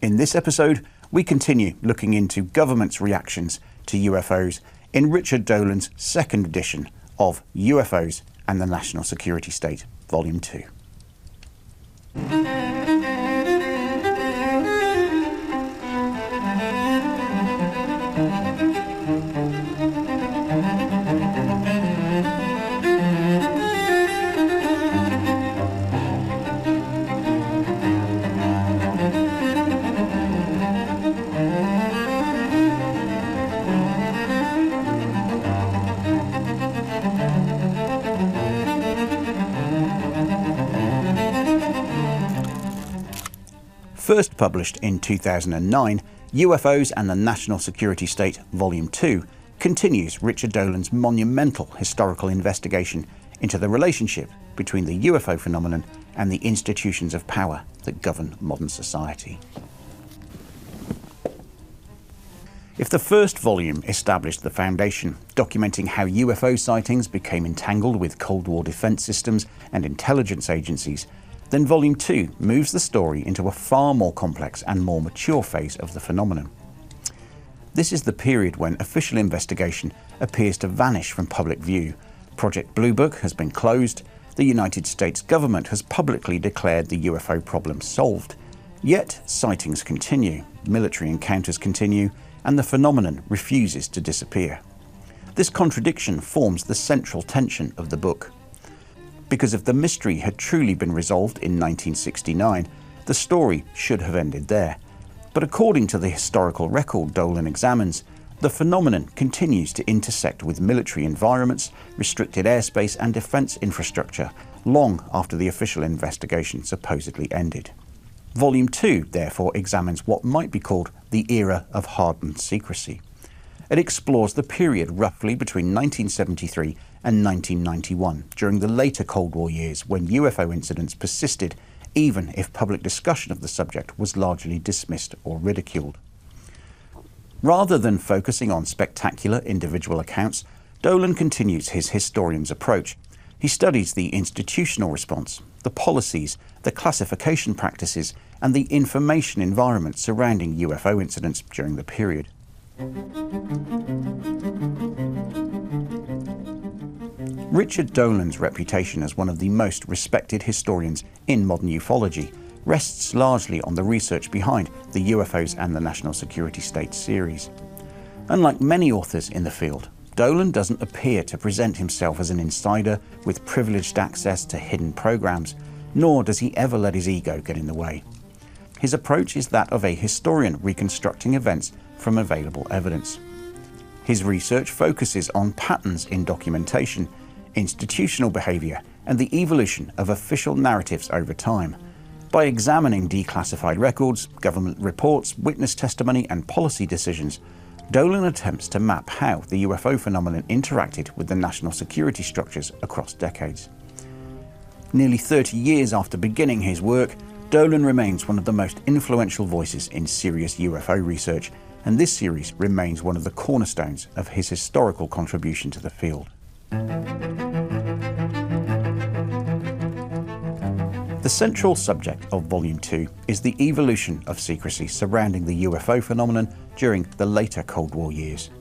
In this episode, we continue looking into government's reactions to UFOs in Richard Dolan's second edition of UFOs and the National Security State, Volume 2. First published in 2009, UFOs and the National Security State, Volume 2, continues Richard Dolan's monumental historical investigation into the relationship between the UFO phenomenon and the institutions of power that govern modern society. If the first volume established the foundation, documenting how UFO sightings became entangled with Cold War defence systems and intelligence agencies, then Volume 2 moves the story into a far more complex and more mature phase of the phenomenon. This is the period when official investigation appears to vanish from public view. Project Blue Book has been closed, the United States government has publicly declared the UFO problem solved. Yet sightings continue, military encounters continue, and the phenomenon refuses to disappear. This contradiction forms the central tension of the book. Because if the mystery had truly been resolved in 1969, the story should have ended there. But according to the historical record Dolan examines, the phenomenon continues to intersect with military environments, restricted airspace and defence infrastructure long after the official investigation supposedly ended. Volume 2 therefore examines what might be called the era of hardened secrecy. It explores the period roughly between 1973 and 1991, during the later Cold War years when UFO incidents persisted, even if public discussion of the subject was largely dismissed or ridiculed. Rather than focusing on spectacular individual accounts, Dolan continues his historian's approach. He studies the institutional response, the policies, the classification practices, and the information environment surrounding UFO incidents during the period. Richard Dolan's reputation as one of the most respected historians in modern ufology rests largely on the research behind the UFOs and the National Security State series. Unlike many authors in the field, Dolan doesn't appear to present himself as an insider with privileged access to hidden programs, nor does he ever let his ego get in the way. His approach is that of a historian reconstructing events from available evidence. His research focuses on patterns in documentation, institutional behaviour, and the evolution of official narratives over time. By examining declassified records, government reports, witness testimony, and policy decisions, Dolan attempts to map how the UFO phenomenon interacted with the national security structures across decades. Nearly 30 years after beginning his work, Dolan remains one of the most influential voices in serious UFO research, and this series remains one of the cornerstones of his historical contribution to the field. The central subject of Volume 2 is the evolution of secrecy surrounding the UFO phenomenon during the later Cold War years.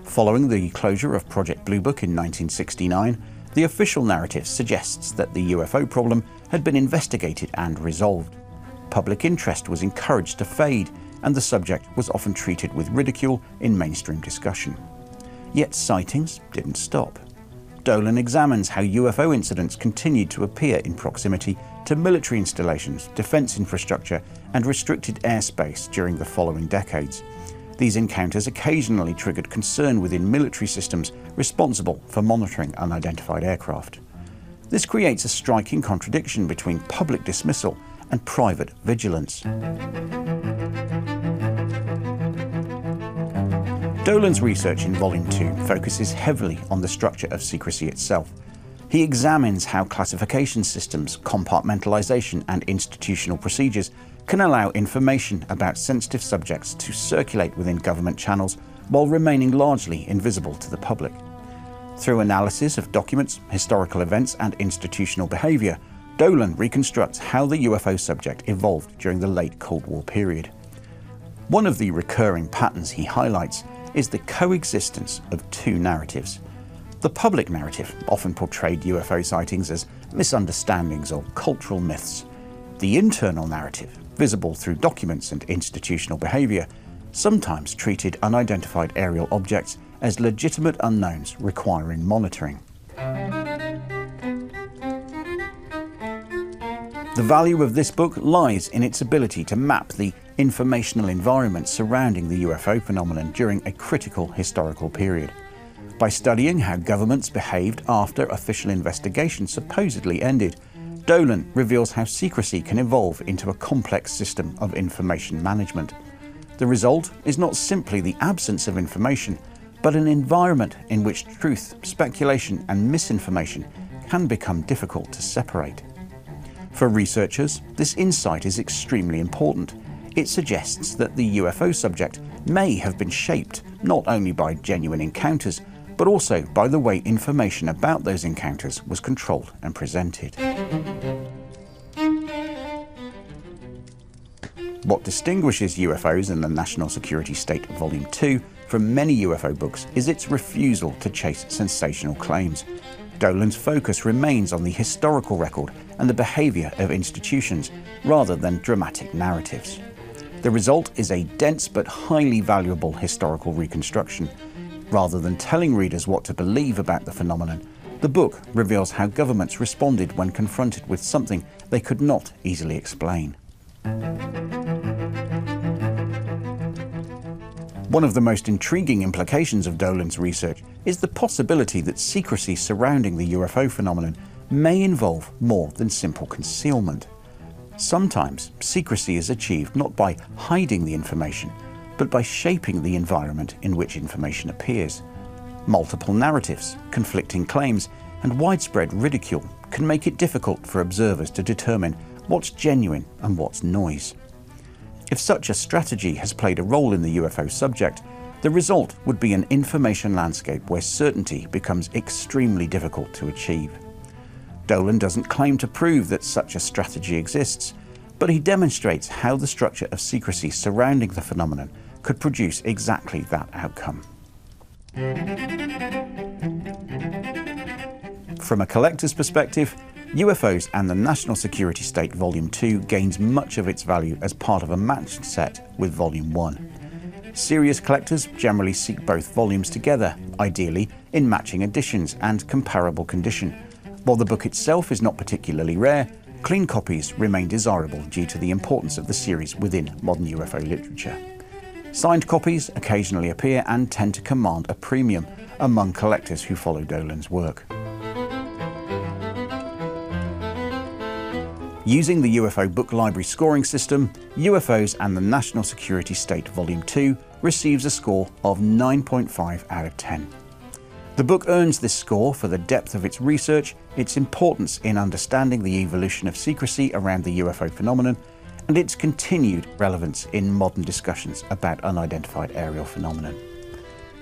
Following the closure of Project Blue Book in 1969, the official narrative suggests that the UFO problem had been investigated and resolved. Public interest was encouraged to fade, and the subject was often treated with ridicule in mainstream discussion. Yet sightings didn't stop. Dolan examines how UFO incidents continued to appear in proximity to military installations, defence infrastructure, and restricted airspace during the following decades. These encounters occasionally triggered concern within military systems responsible for monitoring unidentified aircraft. This creates a striking contradiction between public dismissal and private vigilance. Dolan's research in Volume 2 focuses heavily on the structure of secrecy itself. He examines how classification systems, compartmentalization, and institutional procedures can allow information about sensitive subjects to circulate within government channels while remaining largely invisible to the public. Through analysis of documents, historical events, and institutional behavior, Dolan reconstructs how the UFO subject evolved during the late Cold War period. One of the recurring patterns he highlights is the coexistence of two narratives. The public narrative often portrayed UFO sightings as misunderstandings or cultural myths. The internal narrative, visible through documents and institutional behaviour, sometimes treated unidentified aerial objects as legitimate unknowns requiring monitoring. The value of this book lies in its ability to map the informational environment surrounding the UFO phenomenon during a critical historical period. By studying how governments behaved after official investigations supposedly ended, Dolan reveals how secrecy can evolve into a complex system of information management. The result is not simply the absence of information, but an environment in which truth, speculation, and misinformation can become difficult to separate. For researchers, this insight is extremely important. It suggests that the UFO subject may have been shaped not only by genuine encounters, but also by the way information about those encounters was controlled and presented. What distinguishes UFOs and the National Security State Volume 2 from many UFO books is its refusal to chase sensational claims. Dolan's focus remains on the historical record and the behaviour of institutions, rather than dramatic narratives. The result is a dense but highly valuable historical reconstruction. Rather than telling readers what to believe about the phenomenon, the book reveals how governments responded when confronted with something they could not easily explain. One of the most intriguing implications of Dolan's research is the possibility that secrecy surrounding the UFO phenomenon may involve more than simple concealment. Sometimes secrecy is achieved not by hiding the information, but by shaping the environment in which information appears. Multiple narratives, conflicting claims, and widespread ridicule can make it difficult for observers to determine what's genuine and what's noise. If such a strategy has played a role in the UFO subject, the result would be an information landscape where certainty becomes extremely difficult to achieve. Dolan doesn't claim to prove that such a strategy exists, but he demonstrates how the structure of secrecy surrounding the phenomenon could produce exactly that outcome. From a collector's perspective, UFOs and the National Security State Volume 2 gains much of its value as part of a matched set with Volume 1. Serious collectors generally seek both volumes together, ideally in matching editions and comparable condition. While the book itself is not particularly rare, clean copies remain desirable due to the importance of the series within modern UFO literature. Signed copies occasionally appear and tend to command a premium among collectors who follow Dolan's work. Using the UFO Book Library scoring system, UFOs and the National Security State Volume 2 receives a score of 9.5 out of 10. The book earns this score for the depth of its research, its importance in understanding the evolution of secrecy around the UFO phenomenon, and its continued relevance in modern discussions about unidentified aerial phenomenon.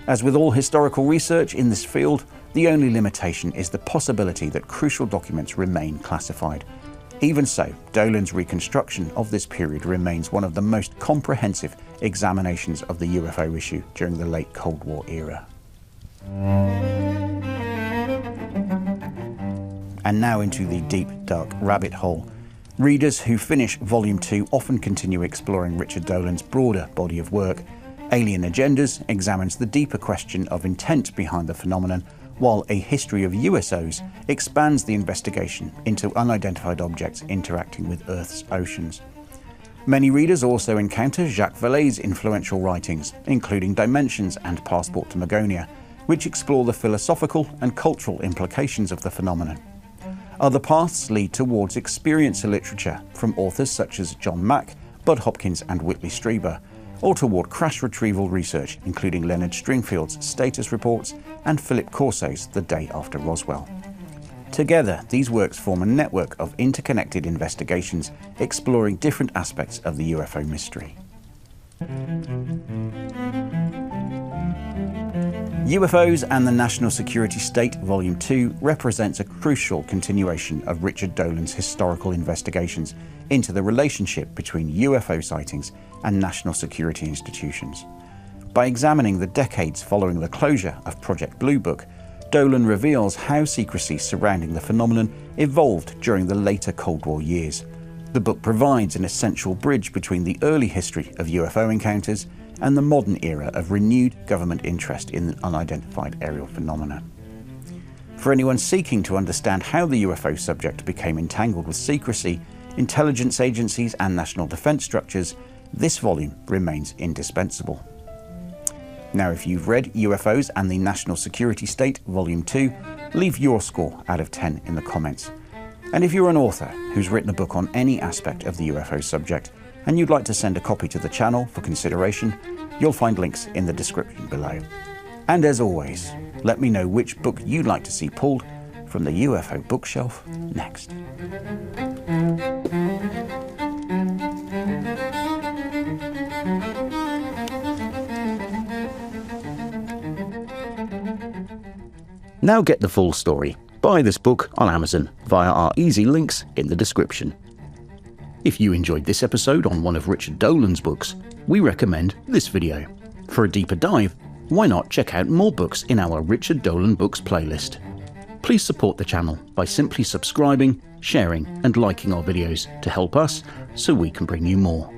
As with all historical research in this field, the only limitation is the possibility that crucial documents remain classified. Even so, Dolan's reconstruction of this period remains one of the most comprehensive examinations of the UFO issue during the late Cold War era. And now into the deep, dark rabbit hole. Readers who finish Volume 2 often continue exploring Richard Dolan's broader body of work. Alien Agendas examines the deeper question of intent behind the phenomenon, while A History of USOs expands the investigation into unidentified objects interacting with Earth's oceans. Many readers also encounter Jacques Vallée's influential writings, including Dimensions and Passport to Magonia, which explore the philosophical and cultural implications of the phenomenon. Other paths lead towards experiencer literature from authors such as John Mack, Bud Hopkins and Whitley Strieber, or toward crash retrieval research, including Leonard Stringfield's Status Reports and Philip Corso's The Day After Roswell. Together, these works form a network of interconnected investigations exploring different aspects of the UFO mystery. UFOs and the National Security State Volume 2 represents a crucial continuation of Richard Dolan's historical investigations into the relationship between UFO sightings and national security institutions. By examining the decades following the closure of Project Blue Book, Dolan reveals how secrecy surrounding the phenomenon evolved during the later Cold War years. The book provides an essential bridge between the early history of UFO encounters and the modern era of renewed government interest in unidentified aerial phenomena. For anyone seeking to understand how the UFO subject became entangled with secrecy, intelligence agencies and national defence structures, this volume remains indispensable. Now, if you've read UFOs and the National Security State Volume 2, leave your score out of 10 in the comments. And if you're an author who's written a book on any aspect of the UFO subject and you'd like to send a copy to the channel for consideration, you'll find links in the description below. And as always, let me know which book you'd like to see pulled from the UFO bookshelf next. Now get the full story. Buy this book on Amazon via our easy links in the description. If you enjoyed this episode on one of Richard Dolan's books, we recommend this video. For a deeper dive, why not check out more books in our Richard Dolan Books playlist? Please support the channel by simply subscribing, sharing and liking our videos to help us so we can bring you more.